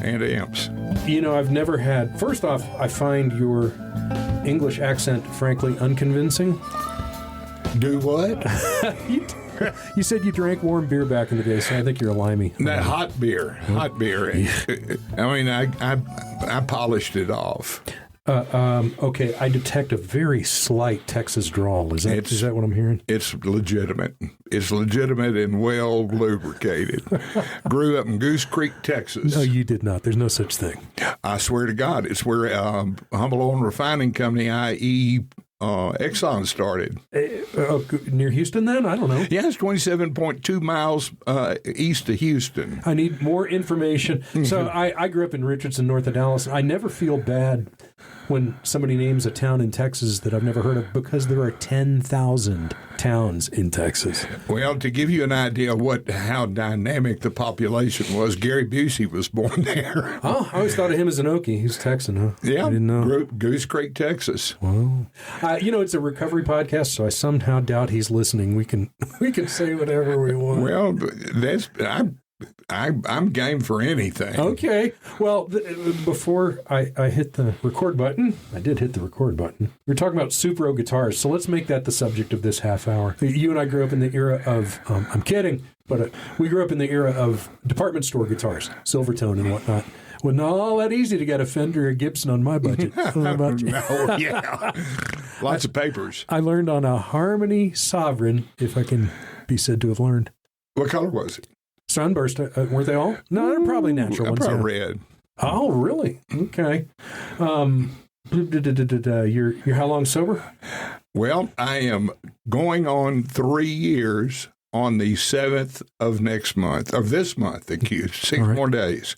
and amps. I've never had... First off, I find your English accent, frankly, unconvincing. Do what? You said you drank warm beer back in the day, so I think you're a limey. That hot beer. I mean, I polished it off. Okay, I detect a very slight Texas drawl. Is that what I'm hearing? It's legitimate. It's legitimate and well lubricated. Grew up in Goose Creek, Texas. No, you did not. There's no such thing. I swear to God, it's where Humble Oil Refining Company, i.e., Exxon started. Near Houston, then? I don't know. Yeah, it's 27.2 miles east of Houston. I need more information. So I grew up in Richardson, north of Dallas. I never feel bad when somebody names a town in Texas that I've never heard of because there are 10,000 towns in Texas. Well, to give you an idea of how dynamic the population was, Gary Busey was born there. Oh, I always thought of him as an Okie. He's Texan, huh? Yeah, I didn't know. Goose Creek, Texas. Wow. It's a recovery podcast, so I somehow doubt he's listening. We can say whatever we want. Well, I'm game for anything. Okay. Well, before I hit the record button, I did hit the record button. We're talking about Supro guitars, so let's make that the subject of this half hour. You and I grew up in the era of, I'm kidding, but we grew up in the era of department store guitars, Silvertone and whatnot. Well, not all that easy to get a Fender or Gibson on my budget. No, yeah. Lots of papers. I learned on a Harmony Sovereign, if I can be said to have learned. What color was it? Sunburst, weren't they all? No, they're probably natural ones. Probably red. Oh, really? Okay. You're how long sober? Well, I am going on 3 years on the 7th of this month, accused, 6 more days.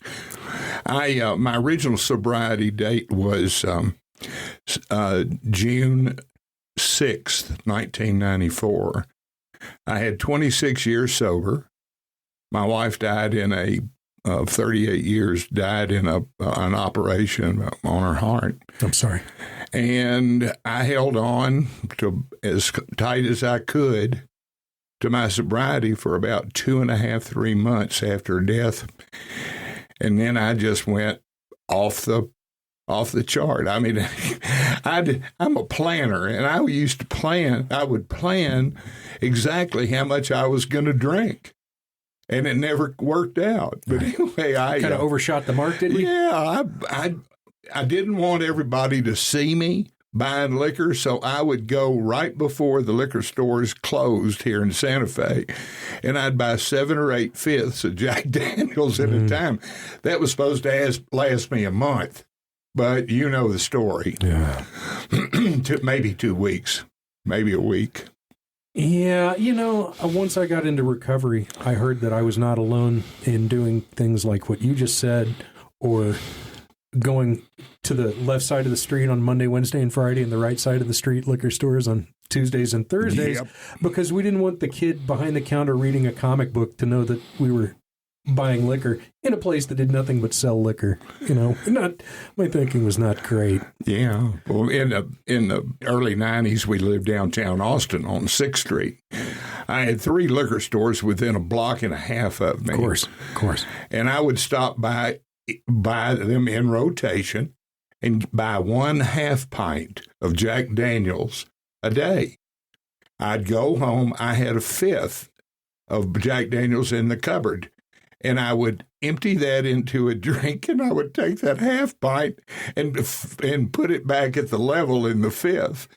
My original sobriety date was June 6th, 1994. I had 26 years sober. My wife died in 38 years, died in an operation on her heart. I'm sorry. And I held on to as tight as I could to my sobriety for about 2.5, 3 months after death. And then I just went off the chart. I mean, I'm a planner, and I used to plan. I would plan exactly how much I was going to drink. And it never worked out. But anyway, I kind of overshot the mark, didn't we? Yeah, I didn't want everybody to see me buying liquor, so I would go right before the liquor stores closed here in Santa Fe, and I'd buy 7 or 8 fifths of Jack Daniels at a time. That was supposed to last me a month, but you know the story. Yeah, maybe 2 weeks, maybe a week. Yeah, once I got into recovery, I heard that I was not alone in doing things like what you just said, or going to the left side of the street on Monday, Wednesday, and Friday, and the right side of the street liquor stores on Tuesdays and Thursdays, because we didn't want the kid behind the counter reading a comic book to know that we were buying liquor in a place that did nothing but sell liquor. My thinking was not great. Yeah. Well, in the early 90s, we lived downtown Austin on 6th Street. I had 3 liquor stores within a block and a half of me. Of course. And I would stop by them in rotation and buy 1/2 pint of Jack Daniels a day. I'd go home. I had a fifth of Jack Daniels in the cupboard. And I would empty that into a drink, and I would take that 1/2 pint and put it back at the level in the fifth.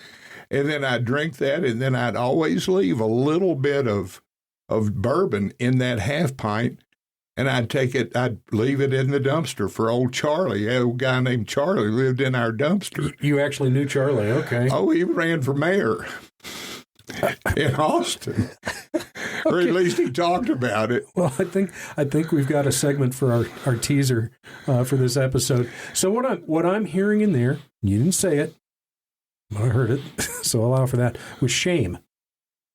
And then I'd drink that, and then I'd always leave a little bit of bourbon in that 1/2 pint, and I'd leave it in the dumpster for old Charlie. A old guy named Charlie lived in our dumpster. You actually knew Charlie, okay. Oh, he ran for mayor in Austin. Or at least he talked about it. Well, I think we've got a segment for our teaser for this episode. So what I'm hearing in there, you didn't say it, but I heard it, so I'll allow for that, was shame.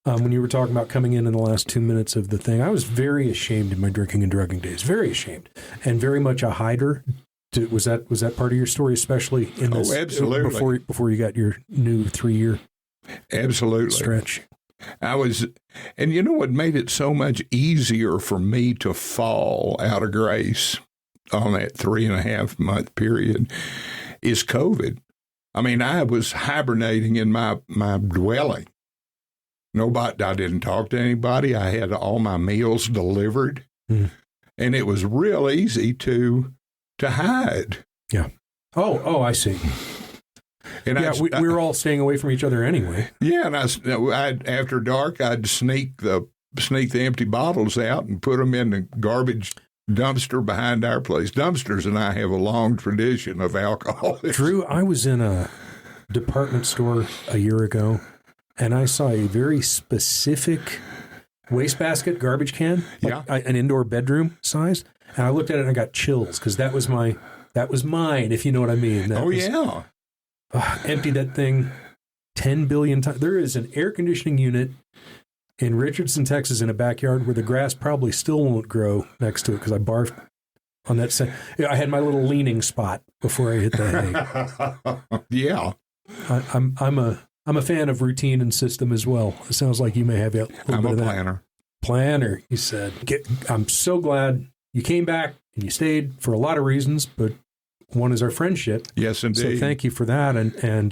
When you were talking about coming in the last 2 minutes of the thing, I was very ashamed in my drinking and drugging days, very ashamed, and very much a hider. Was that part of your story, especially in this? Oh, absolutely. Before you got your new 3-year absolutely stretch. And you know what made it so much easier for me to fall out of grace on that 3.5 month period is COVID. I mean, I was hibernating in my dwelling. I didn't talk to anybody. I had all my meals delivered, and it was real easy to hide. Yeah. Oh, I see. And we were all staying away from each other anyway. Yeah, and I'd after dark, I'd sneak the empty bottles out and put them in the garbage dumpster behind our place. Dumpsters and I have a long tradition of alcohol. Drew, I was in a department store a year ago, and I saw a very specific wastebasket garbage can, an indoor bedroom size, and I looked at it and I got chills because that was mine, if you know what I mean. Empty that thing 10 billion times. There is an air conditioning unit in Richardson, Texas, in a backyard where the grass probably still won't grow next to it because I barfed on that side. I had my little leaning spot before I hit the hay. Yeah. I'm a fan of routine and system as well. It sounds like you may have a little bit of that. Planner. Planner, you said. I'm so glad you came back and you stayed for a lot of reasons, but one is our friendship. Yes, indeed. So thank you for that, and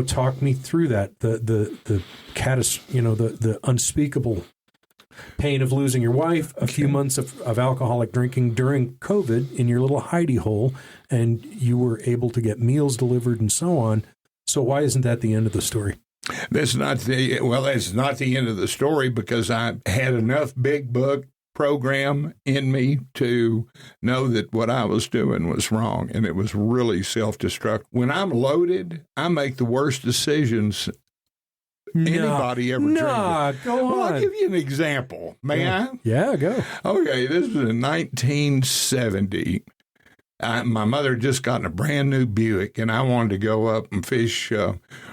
talk me through that. The unspeakable pain of losing your wife, a few months of alcoholic drinking during COVID in your little hidey hole, and you were able to get meals delivered and so on. So why isn't that the end of the story? That's not the end of the story, because I had enough big book program in me to know that what I was doing was wrong, and it was really self-destructive. When I'm loaded, I make the worst decisions anybody ever dreamed. Go on. Well, I'll give you an example. May I? Yeah, go. Okay, this was in 1970. My mother had just gotten a brand new Buick, and I wanted to go up and fish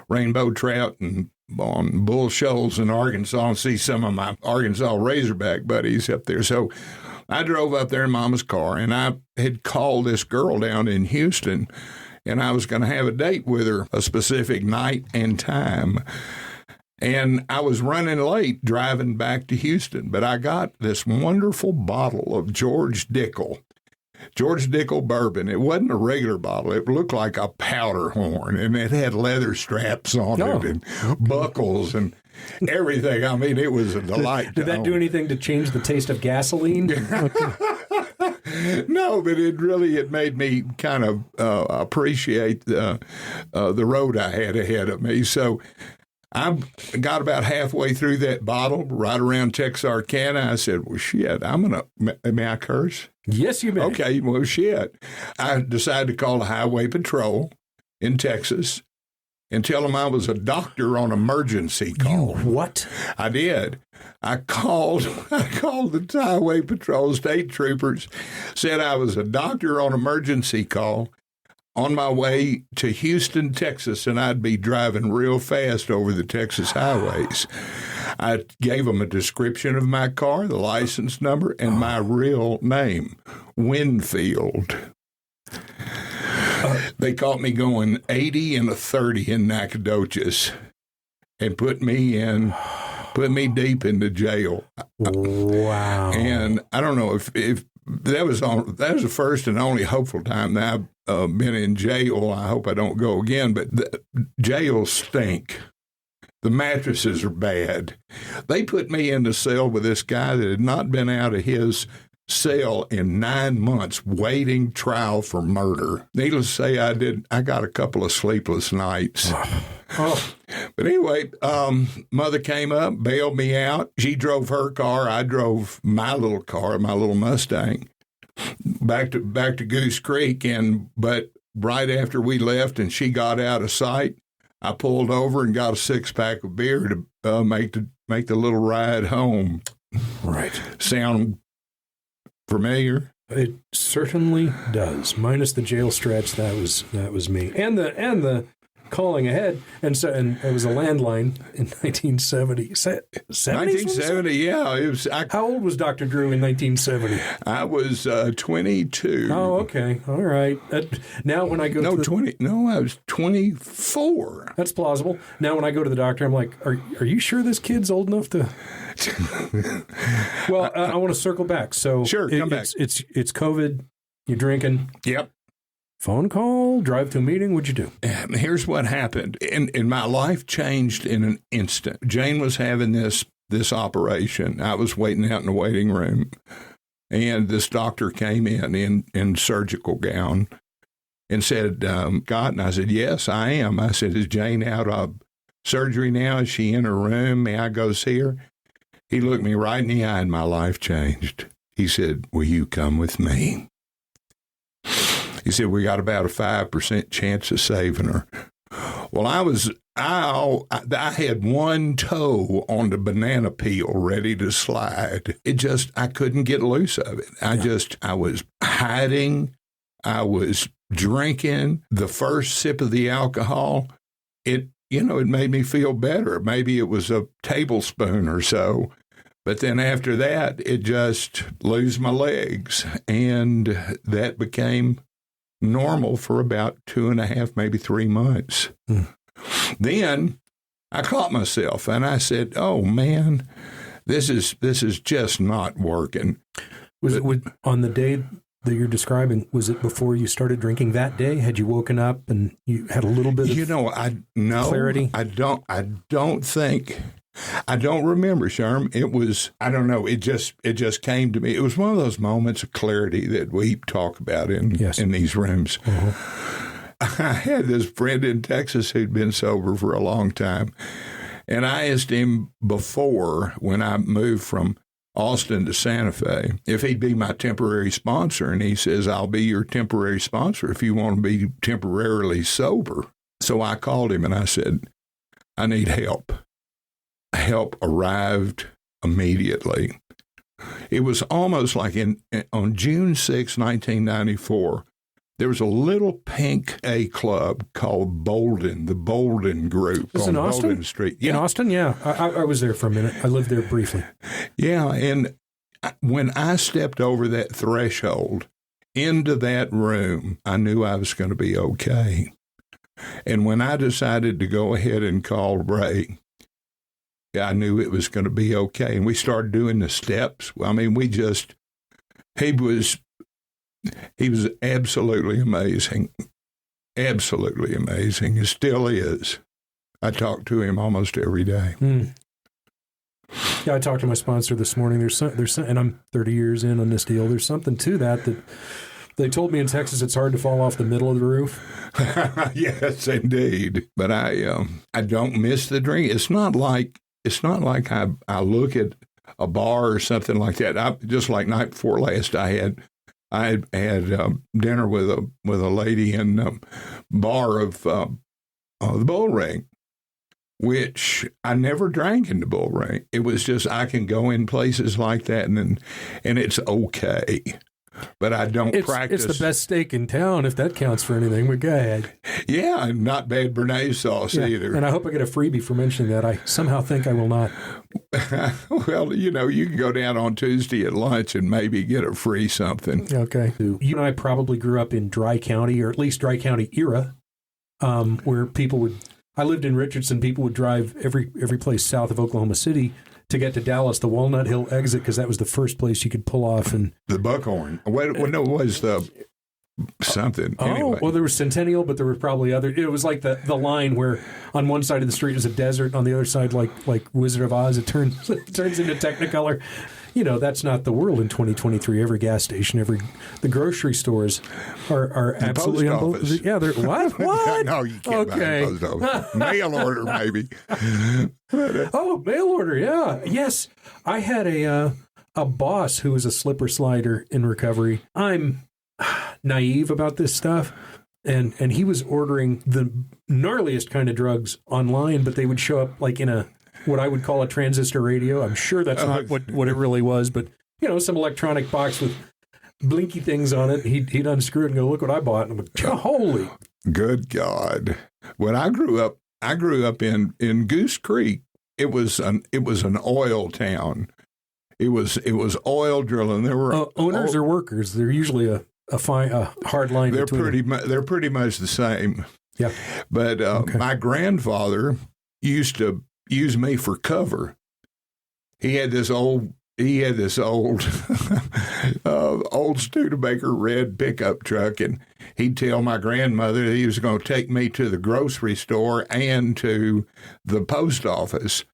rainbow trout and on Bull Shoals in Arkansas and see some of my Arkansas Razorback buddies up there. So I drove up there in Mama's car, and I had called this girl down in Houston, and I was going to have a date with her a specific night and time. And I was running late driving back to Houston, but I got this wonderful bottle of George Dickel bourbon. It wasn't a regular bottle. It looked like a powder horn, and it had leather straps on it and buckles and everything. I mean, it was a delight. Did that do anything to change the taste of gasoline? No, but it made me kind of appreciate the road I had ahead of me. So I got about halfway through that bottle, right around Texarkana. I said, well, shit, may I curse? Yes, you may. Okay, well, shit. I decided to call the Highway Patrol in Texas and tell them I was a doctor on emergency call. You what? I did. I called the Highway Patrol state troopers, said I was a doctor on emergency call on my way to Houston, Texas, and I'd be driving real fast over the Texas highways. I gave them a description of my car, the license number, and my real name, Winfield. They caught me going 80 and a 30 in Nacogdoches and put me deep into jail. Wow. And I don't know if that was the first and only hopeful time that I've been in jail. I hope I don't go again, but the jails stink. The mattresses are bad. They put me in the cell with this guy that had not been out of his cell in 9 months, waiting trial for murder. Needless to say, I got a couple of sleepless nights. But anyway, mother came up, bailed me out. She drove her car. I drove my little car, my little Mustang, back to Goose Creek. But right after we left and she got out of sight, I pulled over and got a 6-pack of beer to make the little ride home. Right. Sound familiar? It certainly does. Minus the jail stretch, that was me, and the calling ahead, and it was a landline in 1970. 1970, yeah. It was. How old was Dr. Drew in 1970? I was 22. Oh, okay, all right. Now when I go I was 24. That's plausible. Now when I go to the doctor, I'm like, are you sure this kid's old enough to? Well, I want to circle back. So sure, come back. It's COVID. You drinking? Yep. Phone call, drive to a meeting, what'd you do? And here's what happened. And my life changed in an instant. Jane was having this operation. I was waiting out in the waiting room. And this doctor came in surgical gown and said, "God?" And I said, "Yes, I am." I said, "Is Jane out of surgery now? Is she in her room? May I go see her?" He looked me right in the eye and my life changed. He said, "Will you come with me?" He said, "We got about a 5% chance of saving her." Well, I had one toe on the banana peel ready to slide. I couldn't get loose of it. I was hiding. I was drinking. The first sip of the alcohol, it made me feel better. Maybe it was a tablespoon or so. But then after that, it just lose my legs. And that became normal for about 2.5, maybe 3 months. Then I caught myself and I said, "Oh man, this is just not working." Was it on the day that you're describing? Was it before you started drinking that day? Had you woken up and you had a little bit of clarity? I don't remember, Sherm. It was, I don't know. It just came to me. It was one of those moments of clarity that we talk about in these rooms. I had this friend in Texas who'd been sober for a long time. And I asked him before, when I moved from Austin to Santa Fe, if he'd be my temporary sponsor. And he says, "I'll be your temporary sponsor if you want to be temporarily sober." So I called him and I said, "I need help." Help arrived immediately. It was almost like on June 6, 1994, there was a little pink A club called Bolden, the Bolden Group on Bolden Street. Yeah. In Austin? Yeah. I was there for a minute. I lived there briefly. Yeah, and when I stepped over that threshold into that room, I knew I was going to be okay. And when I decided to go ahead and call Ray, I knew it was going to be okay. And we started doing the steps. I mean, he was absolutely amazing. Absolutely amazing. He still is. I talk to him almost every day. Yeah, I talked to my sponsor this morning. There's and I'm 30 years in on this deal. There's something to that they told me in Texas it's hard to fall off the middle of the roof. Yes, indeed. But I don't miss the drink. It's not like I look at a bar or something like that. Just like night before last, I had dinner with a lady in the bar of the Bull Ring, which I never drank in the Bull Ring. It was just I can go in places like that and it's okay. But I don't practice. It's the best steak in town, if that counts for anything. But go ahead. Yeah, and not bad Béarnaise sauce either. And I hope I get a freebie for mentioning that. I somehow think I will not. Well, you can go down on Tuesday at lunch and maybe get a free something. Okay. You and I probably grew up in Dry County, or at least Dry County era, where people would. I lived in Richardson. People would drive every place south of Oklahoma City to get to Dallas, the Walnut Hill exit, because that was the first place you could pull off. And the Buckhorn. What was the something? Anyway. Well, there was Centennial, but there were probably other. It was like the line where on one side of the street is a desert, on the other side, like Wizard of Oz, it turns into Technicolor. That's not the world in 2023. Every gas station, the grocery stores are absolutely unbelievable. Yeah, they're what? No, you can't buy a post office. Mail order, maybe. Mail order, yeah. Yes. I had a boss who was a slipper slider in recovery. I'm naive about this stuff. And he was ordering the gnarliest kind of drugs online, but they would show up like in what I would call a transistor radio. I'm sure that's not what it really was, but some electronic box with blinky things on it. He'd unscrew it and go, "Look what I bought." And I'm like, holy. Good God. When I grew up in Goose Creek. It was an oil town. It was oil drilling. There were owners or workers. They're usually a hard line. They're pretty much the same. Yeah. But my grandfather used to use me for cover. He had this old he had this old Studebaker red pickup truck, and he'd tell my grandmother that he was going to take me to the grocery store and to the post office.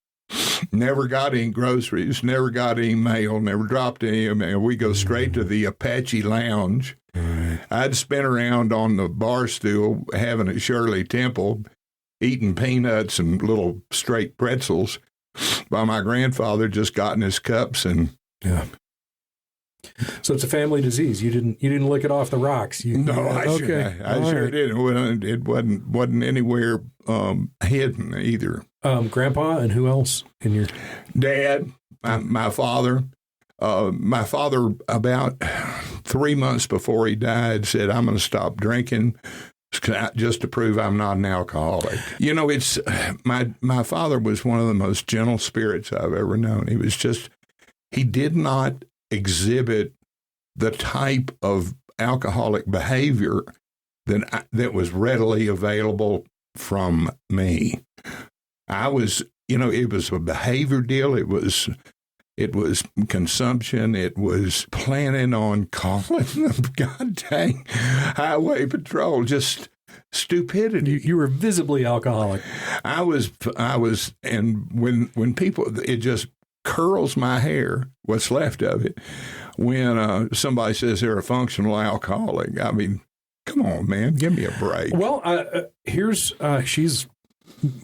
Never got any groceries, never got any mail, never dropped any mail. We go straight to the Apache Lounge. Right. I'd spin around on the bar stool having a Shirley Temple, eating peanuts and little straight pretzels, while my grandfather just got in his cups and Yeah. So it's a family disease. You didn't lick it off the rocks. No, I sure didn't. It wasn't anywhere hidden either. Grandpa, and who else in your Dad, my father. My father, about 3 months before he died, said, "I'm going to stop drinking just to prove I'm not an alcoholic." You know, it's my father was one of the most gentle spirits I've ever known. He did not exhibit the type of alcoholic behavior that was readily available from me. I was, it was a behavior deal. It was consumption. It was planning on calling the goddamn highway patrol. Just stupidity. You were visibly alcoholic. I was, and when people, it just curls my hair, what's left of it, when somebody says they're a functional alcoholic. I mean, come on, man, give me a break. Well, she's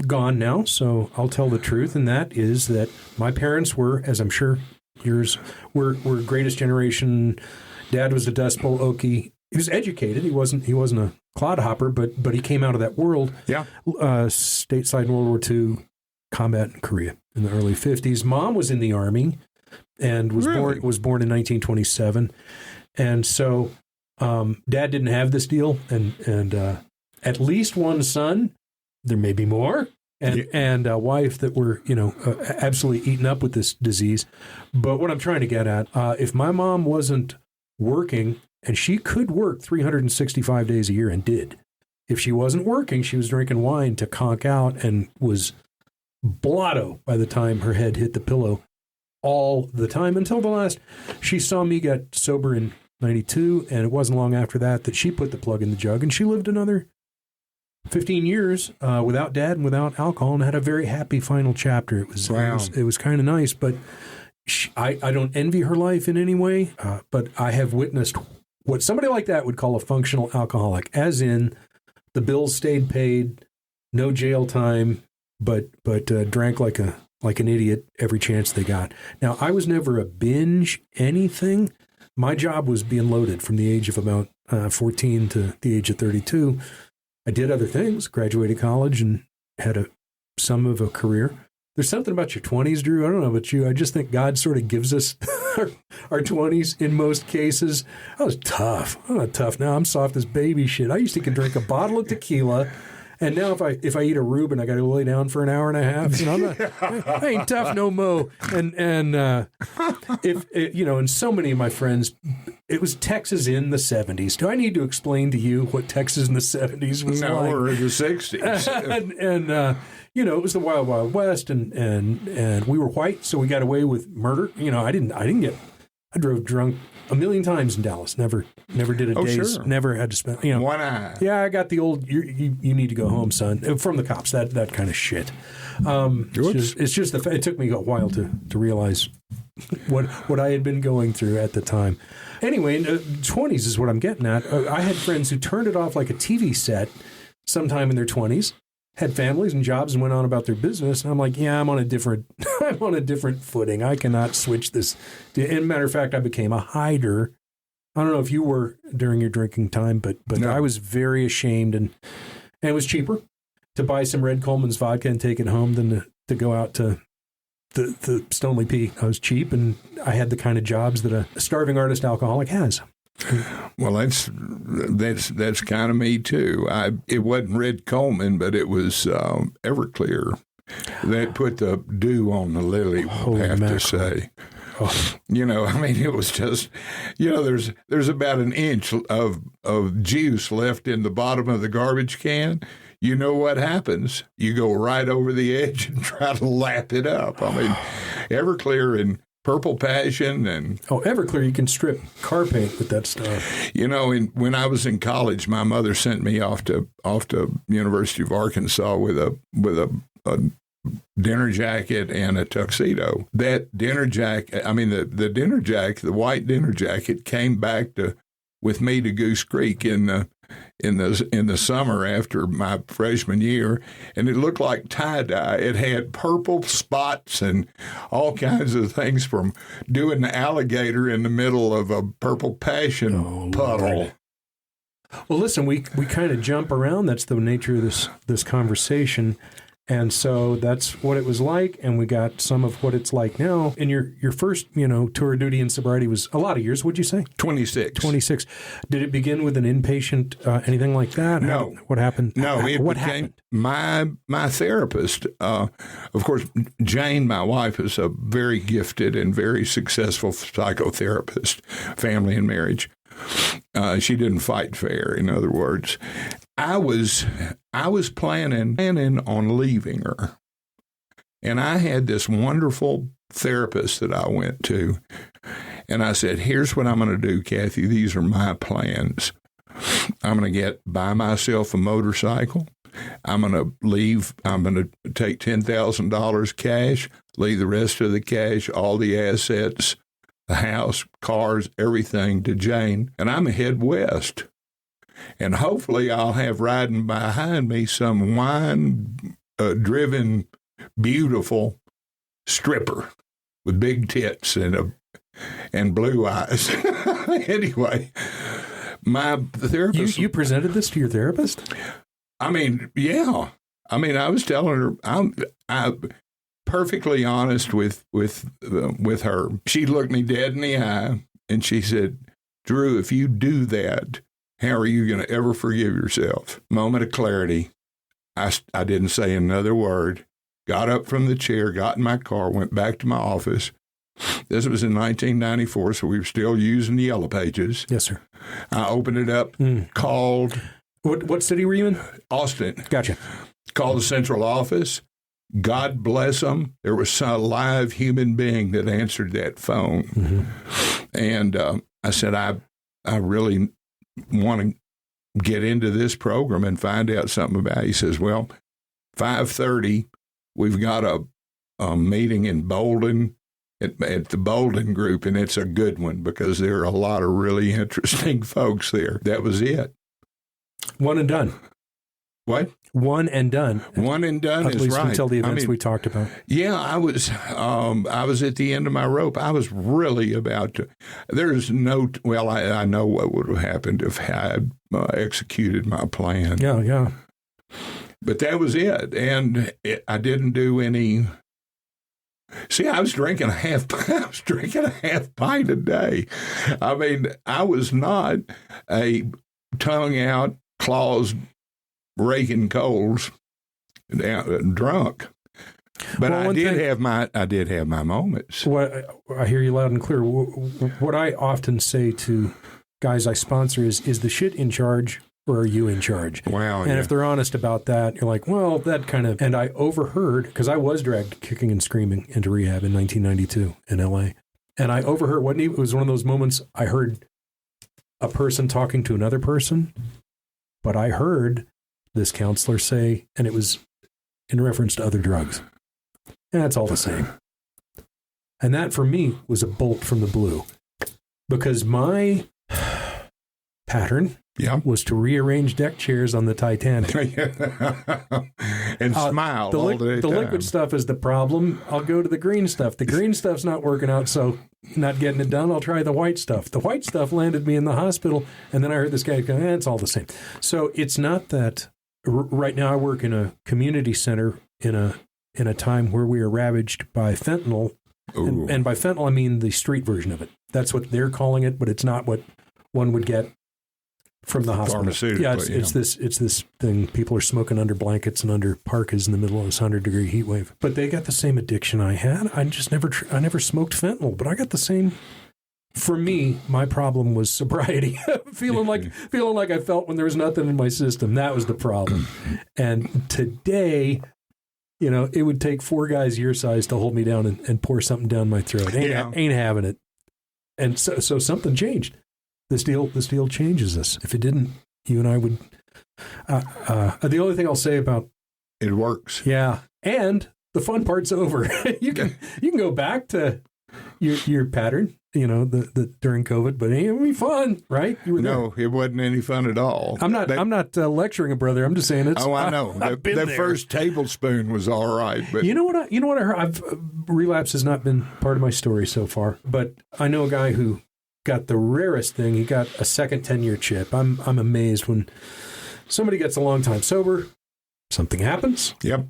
gone now, so I'll tell the truth, and that is that my parents were, as I'm sure yours were greatest generation. Dad was a Dust Bowl Okie. He was educated. He wasn't a clodhopper, but he came out of that world. Yeah. Stateside in World War II, combat in Korea in the early 50s. Mom was in the Army and was born in 1927. And so Dad didn't have this deal, and at least one son, there may be more, and a wife that were, absolutely eaten up with this disease. But what I'm trying to get at, if my mom wasn't working, and she could work 365 days a year and did, if she wasn't working, she was drinking wine to conk out and was blotto by the time her head hit the pillow all the time until the last. She saw me get sober in 92, and it wasn't long after that she put the plug in the jug, and she lived another 15 years without Dad and without alcohol, and had a very happy final chapter. It was kind of nice, but I don't envy her life in any way, but I have witnessed what somebody like that would call a functional alcoholic, as in the bills stayed paid, no jail time, but drank like an idiot every chance they got. Now, I was never a binge anything. My job was being loaded from the age of about 14 to the age of 32. I did other things, graduated college, and had some of a career. There's something about your 20s, Drew. I don't know about you. I just think God sort of gives us our 20s in most cases. I was tough. I'm not tough now. I'm soft as baby shit. I used to could drink a bottle of tequila, and now if I eat a Reuben, I got to lay down for an hour and a half. I ain't tough no mo. And and so many of my friends, it was Texas in the 70s. Do I need to explain to you what Texas in the 70s was like? No, or the 60s. and it was the Wild Wild West, and we were white, so we got away with murder. I drove drunk a million times in Dallas. Never did a day's. Sure. Never had to spend. One eye. Yeah, I got the old. You need to go home, son. From the cops. That kind of shit. It's just it took me a while to realize what I had been going through at the time. Anyway, in the 20s is what I'm getting at. I had friends who turned it off like a TV set sometime in their 20s, had families and jobs, and went on about their business. And I'm like, yeah, I'm on a different footing. I cannot switch this. And matter of fact, I became a hider. I don't know if you were during your drinking time, but no. I was very ashamed, and it was cheaper to buy some Red Coleman's vodka and take it home than to go out to the Stoneleigh Peak. I was cheap, and I had the kind of jobs that a starving artist alcoholic has. Well, that's kind of me too. It wasn't Red Coleman, but it was Everclear that put the dew on the lily. I have to say, it was just, there's about an inch of juice left in the bottom of the garbage can. You know what happens? You go right over the edge and try to lap it up. I mean, Everclear Purple Passion, and Everclear, you can strip car paint with that stuff. when I was in college, my mother sent me off to University of Arkansas with a dinner jacket and a tuxedo. That dinner jacket, the dinner jacket, the white dinner jacket, came back with me to Goose Creek in the summer after my freshman year, and it looked like tie-dye. It had purple spots and all kinds of things from doing the alligator in the middle of a Purple Passion puddle. Lord. Well, listen, we kind of jump around. That's the nature of this conversation. And so that's what it was like, and we got some of what it's like now. And your first, tour of duty in sobriety was a lot of years, would you say? 26. 26. Did it begin with an inpatient, anything like that? No. What happened? No, what happened? My therapist, of course, Jane, my wife, is a very gifted and very successful psychotherapist, family and marriage. She didn't fight fair, in other words. I was planning on leaving her. And I had this wonderful therapist that I went to. And I said, here's what I'm going to do, Kathy. These are my plans. I'm going to buy myself a motorcycle. I'm going to leave. I'm going to take $10,000 cash, leave the rest of the cash, all the assets, the house, cars, everything to Jane. And I'm going to head west. And hopefully I'll have riding behind me some wine-driven, beautiful stripper with big tits and blue eyes. Anyway, my therapist... You presented this to your therapist? Yeah. I was telling her, I'm perfectly honest with her. She looked me dead in the eye, and she said, Drew, if you do that, how are you going to ever forgive yourself? Moment of clarity. I didn't say another word. Got up from the chair, got in my car, went back to my office. This was in 1994, so we were still using the Yellow Pages. Yes, sir. I opened it up, called... What city were you in? Austin. Gotcha. Called the central office. God bless them. There was some live human being that answered that phone. Mm-hmm. And I said, I really want to get into this program and find out something about it. He says, well, 5:30, we've got a meeting in Bolden at the Bolden group, and it's a good one because there are a lot of really interesting folks there. That was it. One and done. What? One and done. One and done is right. At least until the events we talked about. Yeah, I was at the end of my rope. I was really about to. There's no. Well, I know what would have happened if I had executed my plan. Yeah. But that was it, and I didn't do any. See, I was drinking a half pint a day. I was not a tongue out, claws raking coals, drunk. But I did have my moments. What I hear you loud and clear. What I often say to guys I sponsor is the shit in charge or are you in charge? Wow. And if they're honest about that, you're like, well, that kind of. And I overheard, because I was dragged kicking and screaming into rehab in 1992 in L.A. And I overheard, it was one of those moments I heard a person talking to another person, but I heard this counselor say, and it was in reference to other drugs. And it's all the same. And that for me was a bolt from the blue, because my pattern was to rearrange deck chairs on the Titanic. And smile all the time. The liquid stuff is the problem. I'll go to the green stuff. The green stuff's not working out, so not getting it done. I'll try the white stuff. The white stuff landed me in the hospital, and then I heard this guy go, it's all the same. So it's not that. Right now I work in a community center in a time where we are ravaged by fentanyl. And by fentanyl, I mean the street version of it. That's what they're calling it, but it's not what one would get from the hospital. Pharmaceutically, it's this thing. People are smoking under blankets and under parkas in the middle of this 100-degree heat wave. But they got the same addiction I had. I never smoked fentanyl, but I got the same. For me, my problem was sobriety. feeling like I felt when there was nothing in my system. That was the problem. And today, You know, it would take 4 guys your size to hold me down and pour something down my throat. Ain't having it. And so something changed. This deal changes us. If it didn't, you and I would. The only thing I'll say about it works. Yeah, and the fun part's over. you can go back to your pattern. You know, the during COVID, but it would be fun, right? You were no, it wasn't any fun at all. I'm not lecturing a brother. I'm just saying it's. Oh, I know. The first tablespoon was all right, but you know what I heard. Relapse has not been part of my story so far, but I know a guy who got the rarest thing. He got a second 10-year chip. I'm amazed when somebody gets a long time sober, something happens. Yep.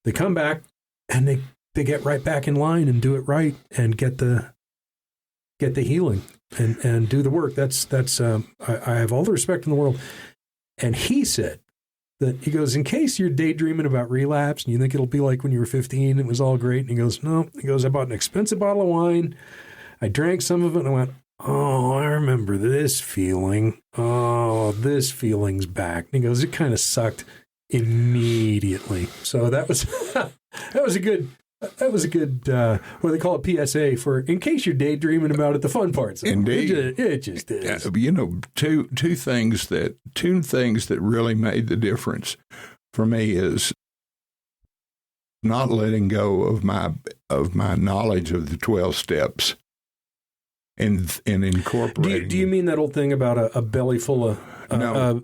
They come back and they get right back in line and do it right and get the healing and do the work. That's I have all the respect in the world. And he said that, he goes, in case you're daydreaming about relapse and you think it'll be like when you were 15, it was all great. And he goes, no. He goes, I bought an expensive bottle of wine. I drank some of it and I went, oh, I remember this feeling. Oh, this feeling's back. And he goes, it kind of sucked immediately. So that was a good what do they call it, PSA, for in case you're daydreaming about it, the fun parts. Indeed. It just is. You know, two things that really made the difference for me is not letting go of my knowledge of the 12 steps and incorporating. Do you mean that old thing about a belly full of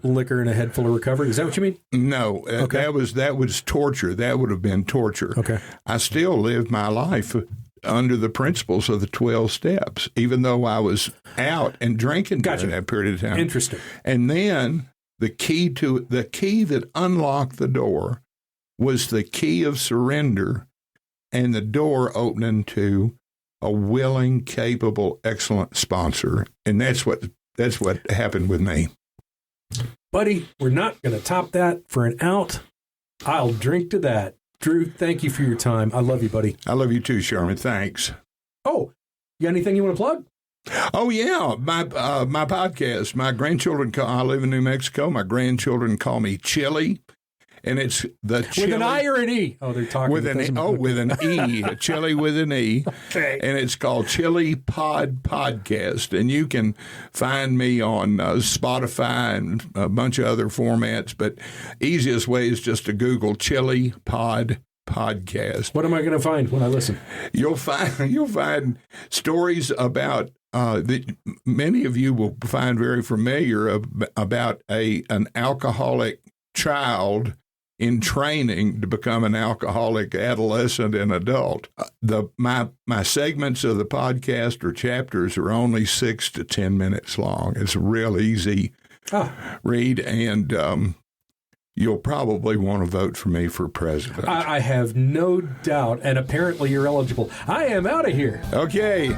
liquor and a head full of recovery? Is that what you mean? No, okay. that was torture. That would have been torture. Okay. I still lived my life under the principles of the 12 steps, even though I was out and drinking during that period of time. Interesting. And then the key that unlocked the door was the key of surrender and the door opening to a willing, capable, excellent sponsor. And that's what happened with me. Buddy, we're not going to top that for an out. I'll drink to that. Drew, thank you for your time. I love you, buddy. I love you too, Sherman. Thanks. Oh, you got anything you want to plug? Oh, yeah. My podcast. My grandchildren, I live in New Mexico. My grandchildren call me Chili. And it's the Chili. With an I or an E? Oh, they're talking with an E. Chili with an E. Okay. And it's called Chili Pod Podcast. And you can find me on Spotify and a bunch of other formats. But easiest way is just to Google Chili Pod Podcast. What am I going to find when I listen? You'll find stories about that many of you will find very familiar about an alcoholic child in training to become an alcoholic adolescent and adult. My segments of the podcast or chapters are only 6 to 10 minutes long. It's a real easy read, and you'll probably want to vote for me for president. I have no doubt, and apparently you're eligible. I am out of here. Okay.